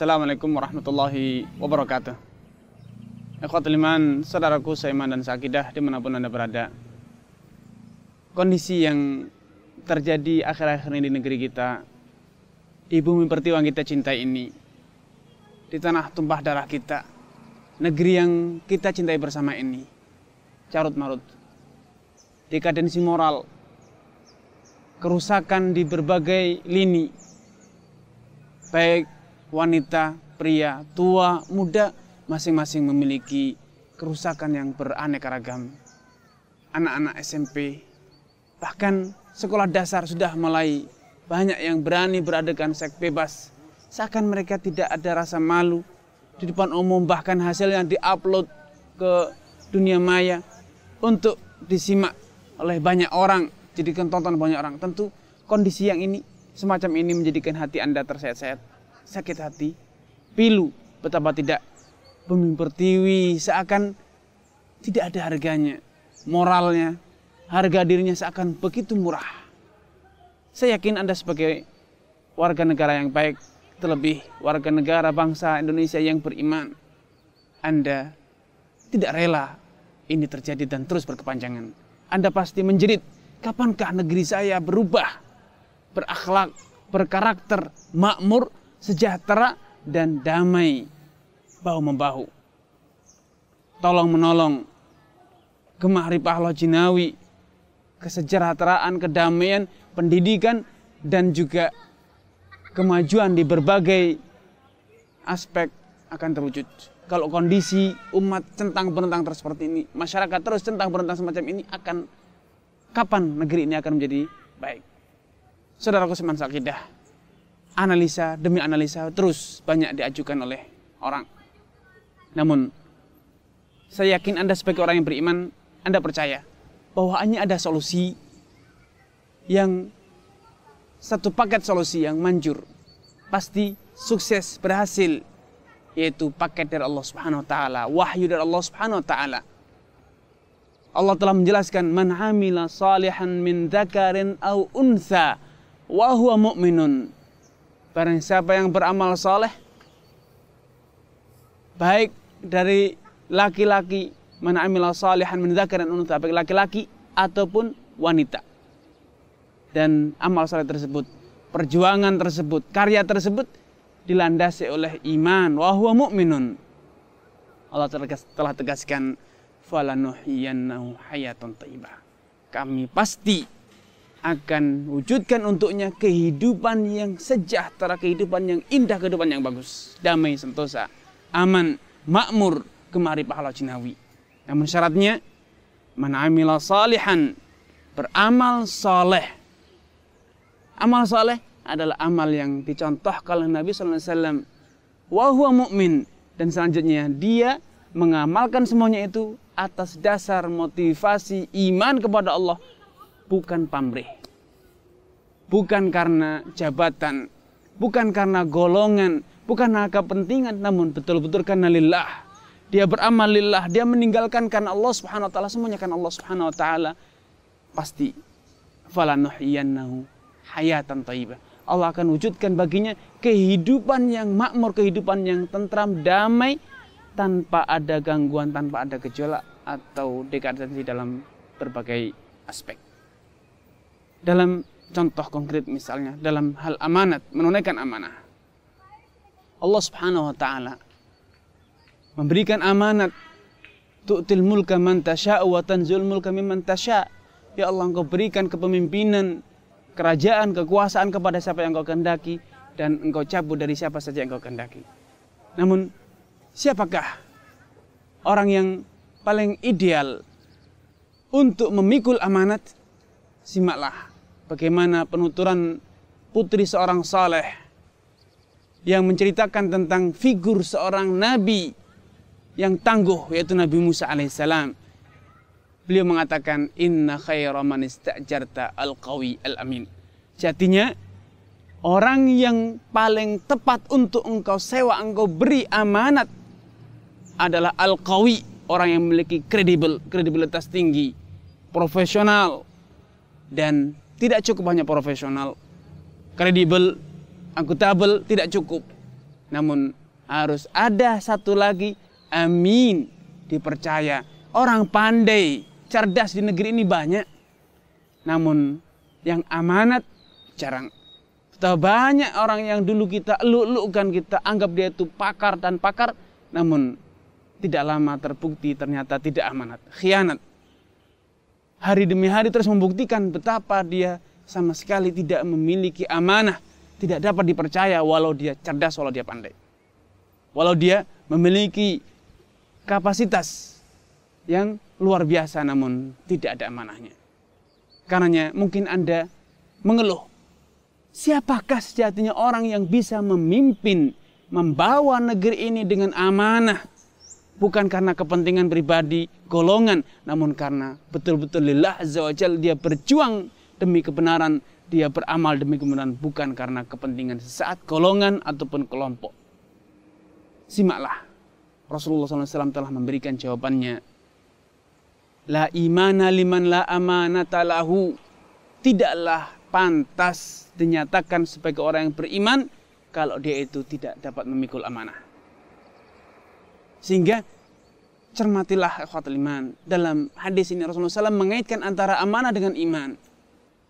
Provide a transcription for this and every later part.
Assalamualaikum warahmatullahi wabarakatuh. Ikhwatul iman, saudaraku seiman dan seakidah dimanapun Anda berada. Kondisi yang terjadi akhir-akhir ini di negeri kita, di bumi pertiwi yang kita cintai ini, di tanah tumpah darah kita, negeri yang kita cintai bersama ini, carut marut, dekadensi moral, kerusakan di berbagai lini, baik wanita, pria, tua, muda, masing-masing memiliki kerusakan yang beraneka ragam. Anak-anak SMP, bahkan sekolah dasar sudah mulai banyak yang berani beradegan seks bebas. Seakan mereka tidak ada rasa malu di depan umum, bahkan hasilnya diupload ke dunia maya untuk disimak oleh banyak orang, jadikan tonton banyak orang. Tentu kondisi yang ini, semacam ini menjadikan hati Anda tersayat-sayat, sakit hati, pilu. Betapa tidak, bumi pertiwi seakan tidak ada harganya, moralnya, harga dirinya seakan begitu murah. Saya yakin Anda sebagai warga negara yang baik, terlebih warga negara bangsa Indonesia yang beriman, Anda tidak rela ini terjadi dan terus berkepanjangan. Anda pasti menjerit, kapankah negeri saya berubah, berakhlak, berkarakter, makmur, sejahtera, dan damai, bahu-membahu, tolong-menolong, gemah ripah lojinawi, kesejahteraan, kedamaian, pendidikan, dan juga kemajuan di berbagai aspek akan terwujud. Kalau kondisi umat centang-berentang terus seperti ini, masyarakat terus centang-berentang semacam ini, akan kapan negeri ini akan menjadi baik? Saudaraku seiman seakidah, analisa demi analisa terus banyak diajukan oleh orang. Namun, saya yakin Anda sebagai orang yang beriman, Anda percaya bahwa hanya ada solusi yang satu paket solusi yang manjur, pasti sukses, berhasil, yaitu paket dari Allah Subhanahu wa taala, wahyu dari Allah Subhanahu wa taala. Allah telah menjelaskan, man amila salihan min dzakarin aw untha wa huwa mu'minun. Barang siapa yang beramal saleh, baik dari laki-laki, man amila salihan min dzakarin aw untha, baik laki-laki ataupun wanita. Dan amal saleh tersebut, perjuangan tersebut, karya tersebut dilandasi oleh iman, wa huwa mu'minun. Allah telah tegaskan, falanuhyiyannahu hayatan thayyibah. Kami pasti akan wujudkan untuknya kehidupan yang sejahtera, kehidupan yang indah, kehidupan yang bagus, damai, sentosa, aman, makmur, gemah ripah lojinawi. Namun syaratnya, man amila salihan, beramal saleh. Amal saleh adalah amal yang dicontohkan oleh Nabi sallallahu alaihi wasallam, wa huwa mu'min, dan selanjutnya dia mengamalkan semuanya itu atas dasar motivasi iman kepada Allah, bukan pamrih, bukan karena jabatan, bukan karena golongan, bukan karena kepentingan, namun betul-betul karena lillah. Dia beramal lillah, dia meninggalkan karena Allah Subhanahu wa taala, semuanya karena Allah Subhanahu wa taala. Pasti falanuhyiyannahu hayatan thayyibah. Allah akan wujudkan baginya kehidupan yang makmur, kehidupan yang tentram, damai, tanpa ada gangguan, tanpa ada gejolak atau dekadensi dalam berbagai aspek. Dalam contoh konkret misalnya, dalam hal amanat, menunaikan amanah. Allah Subhanahu wa taala memberikan amanat, tu'til mulka man tasya' wa tanzul mulka mimman tasya'. Ya Allah, Engkau berikan kepemimpinan, kerajaan, kekuasaan kepada siapa yang Engkau kehendaki, dan Engkau cabut dari siapa saja yang Engkau kehendaki. Namun, siapakah orang yang paling ideal untuk memikul amanat? Simaklah bagaimana penuturan putri seorang saleh yang menceritakan tentang figur seorang nabi yang tangguh, yaitu Nabi Musa alaihissalam. Beliau mengatakan, inna khaira man ista'jarta al-qawi al-amin. Jadinya, orang yang paling tepat untuk engkau sewa, engkau beri amanat adalah al-qawi, orang yang memiliki kredibilitas tinggi, profesional, dan tidak cukup hanya profesional, kredibel, akuntabel, tidak cukup. Namun harus ada satu lagi, amin, dipercaya. Orang pandai, cerdas di negeri ini banyak. Namun yang amanat jarang. Betapa banyak orang yang dulu kita eluk-elukkan, kita anggap dia itu pakar dan pakar, namun tidak lama terbukti ternyata tidak amanat, khianat. Hari demi hari terus membuktikan betapa dia sama sekali tidak memiliki amanah, tidak dapat dipercaya walau dia cerdas, walau dia pandai. Walau dia memiliki kapasitas yang luar biasa namun tidak ada amanahnya. Karenanya mungkin Anda mengeluh, siapakah sejatinya orang yang bisa memimpin, membawa negeri ini dengan amanah? Bukan karena kepentingan pribadi, golongan, namun karena betul-betul lillah azza wa jalla, dia berjuang demi kebenaran, dia beramal demi kebenaran, bukan karena kepentingan sesaat, golongan, ataupun kelompok. Simaklah, Rasulullah SAW telah memberikan jawabannya. La imana liman la amanata lahu. Tidaklah pantas dinyatakan sebagai orang yang beriman kalau dia itu tidak dapat memikul amanah. Sehingga cermatilah ikhwatul iman. Dalam hadis ini Rasulullah SAW mengaitkan antara amanah dengan iman.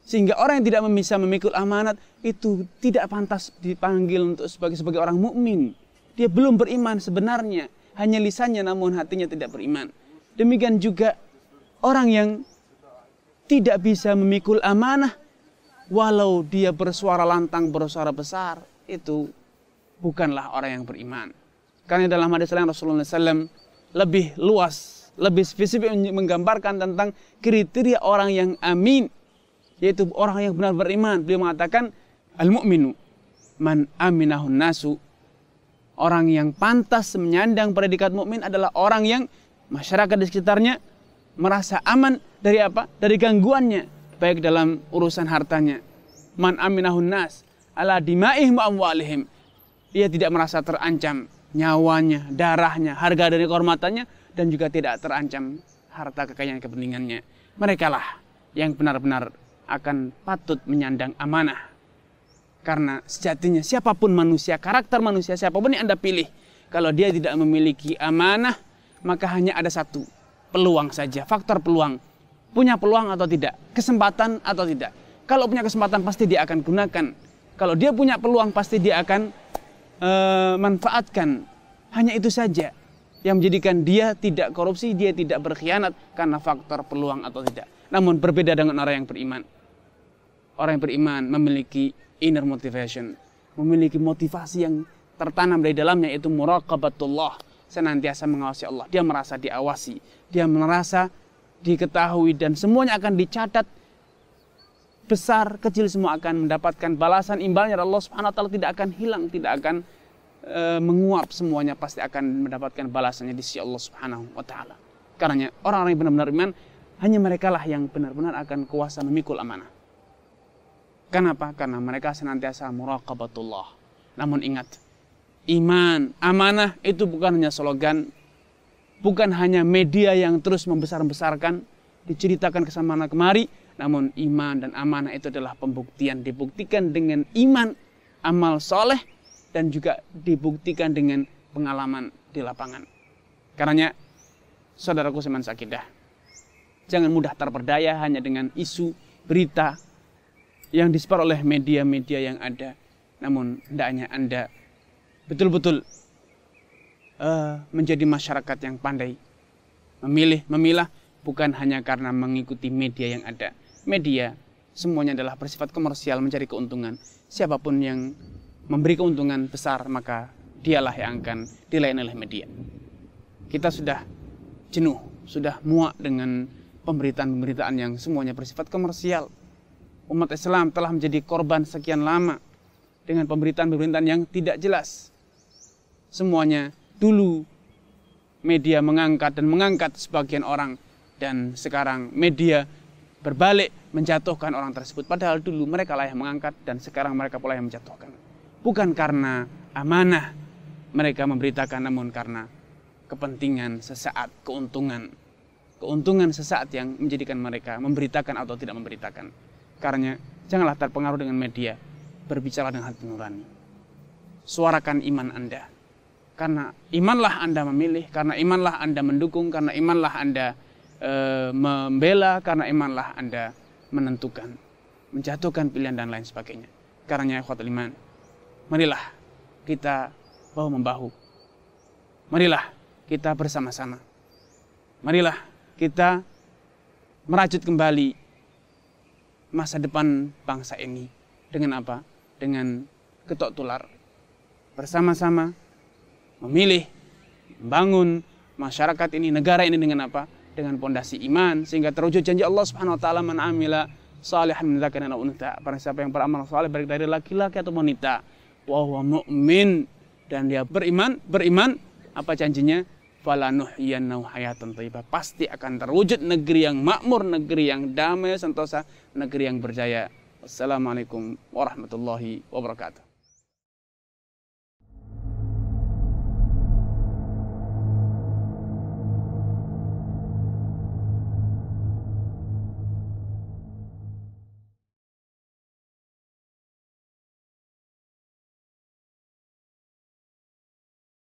Sehingga orang yang tidak bisa memikul amanat itu tidak pantas dipanggil untuk sebagai orang mukmin. Dia belum beriman sebenarnya, hanya lisannya namun hatinya tidak beriman. Demikian juga orang yang tidak bisa memikul amanah, walau dia bersuara lantang, bersuara besar, itu bukanlah orang yang beriman. Karena dalam hadis lain Rasulullah SAW lebih luas, lebih spesifik menggambarkan tentang kriteria orang yang amin, yaitu orang yang benar beriman. Beliau mengatakan, al-mu'minu man aminahun nasu. Orang yang pantas menyandang predikat mukmin adalah orang yang masyarakat di sekitarnya merasa aman dari apa? Dari gangguannya, baik dalam urusan hartanya. Man aminahun nas ala dima'ihim wa amwalihim. Dia tidak merasa terancam nyawanya, darahnya, harga dan kehormatannya, dan juga tidak terancam harta kekayaan kepentingannya. Mereka lah yang benar-benar akan patut menyandang amanah. Karena sejatinya siapapun manusia, karakter manusia siapapun yang Anda pilih, kalau dia tidak memiliki amanah, maka hanya ada satu, peluang saja, faktor peluang. Punya peluang atau tidak, kesempatan atau tidak. Kalau punya kesempatan pasti dia akan gunakan. Kalau dia punya peluang pasti dia akan manfaatkan. Hanya itu saja yang menjadikan dia tidak korupsi, dia tidak berkhianat karena faktor peluang atau tidak. Namun berbeda dengan orang yang beriman. Orang yang beriman memiliki inner motivation, memiliki motivasi yang tertanam dari dalamnya, yaitu muraqabatullah, senantiasa mengawasi Allah. Dia merasa diawasi, dia merasa diketahui, dan semuanya akan dicatat, besar kecil semua akan mendapatkan balasan imbalnya. Allah Subhanahu wa taala tidak akan hilang, tidak akan menguap, semuanya pasti akan mendapatkan balasannya di sisi Allah Subhanahu wa taala. Karena orang-orang yang benar-benar iman, hanya merekalah yang benar-benar akan kuasa memikul amanah. Kenapa? Karena mereka senantiasa muraqabatullah. Namun ingat, iman, amanah itu bukan hanya slogan, bukan hanya media yang terus membesar-besarkan, diceritakan ke sana kemari, namun iman dan amanah itu adalah pembuktian, dibuktikan dengan iman, amal soleh, dan juga dibuktikan dengan pengalaman di lapangan. Karenanya, saudaraku seman sakidah, jangan mudah terperdaya hanya dengan isu, berita, yang disebar oleh media-media yang ada. Namun hendaknya Anda betul-betul menjadi masyarakat yang pandai, memilah bukan hanya karena mengikuti media yang ada. Media semuanya adalah bersifat komersial, mencari keuntungan. Siapapun yang memberi keuntungan besar, maka dialah yang akan dilayani oleh media. Kita sudah jenuh, sudah muak dengan pemberitaan-pemberitaan yang semuanya bersifat komersial. Umat Islam telah menjadi korban sekian lama dengan pemberitaan-pemberitaan yang tidak jelas. Semuanya dulu media mengangkat dan mengangkat sebagian orang, dan sekarang media berbalik menjatuhkan orang tersebut. Padahal dulu mereka lah yang mengangkat dan sekarang mereka pula yang menjatuhkan. Bukan karena amanah mereka memberitakan, namun karena kepentingan sesaat, keuntungan sesaat yang menjadikan mereka memberitakan atau tidak memberitakan. Karena janganlah terpengaruh dengan media, berbicara dengan hati nurani. suarakan iman Anda. Karena imanlah Anda memilih, karena imanlah Anda mendukung, karena imanlah Anda membela, karena imanlah Anda menentukan, menjatuhkan pilihan dan lain sebagainya. Karena ikhwatul iman, marilah kita bahu-membahu. Marilah kita bersama-sama. Marilah kita merajut kembali masa depan bangsa ini. Dengan apa? Dengan ketok tular. Bersama-sama memilih, membangun masyarakat ini, negara ini dengan apa? Dengan pondasi iman, sehingga terwujud janji Allah Subhanahu wa taala, man amila salihan min dzakarin aw untha. Barang siapa yang beramal saleh baik dari laki-laki atau wanita, wa huwa mu'min, dan dia beriman, apa janjinya? Falanuhyiyannahu hayatan thayyibah. Pasti akan terwujud negeri yang makmur, negeri yang damai sentosa, negeri yang berjaya. Wassalamualaikum warahmatullahi wabarakatuh.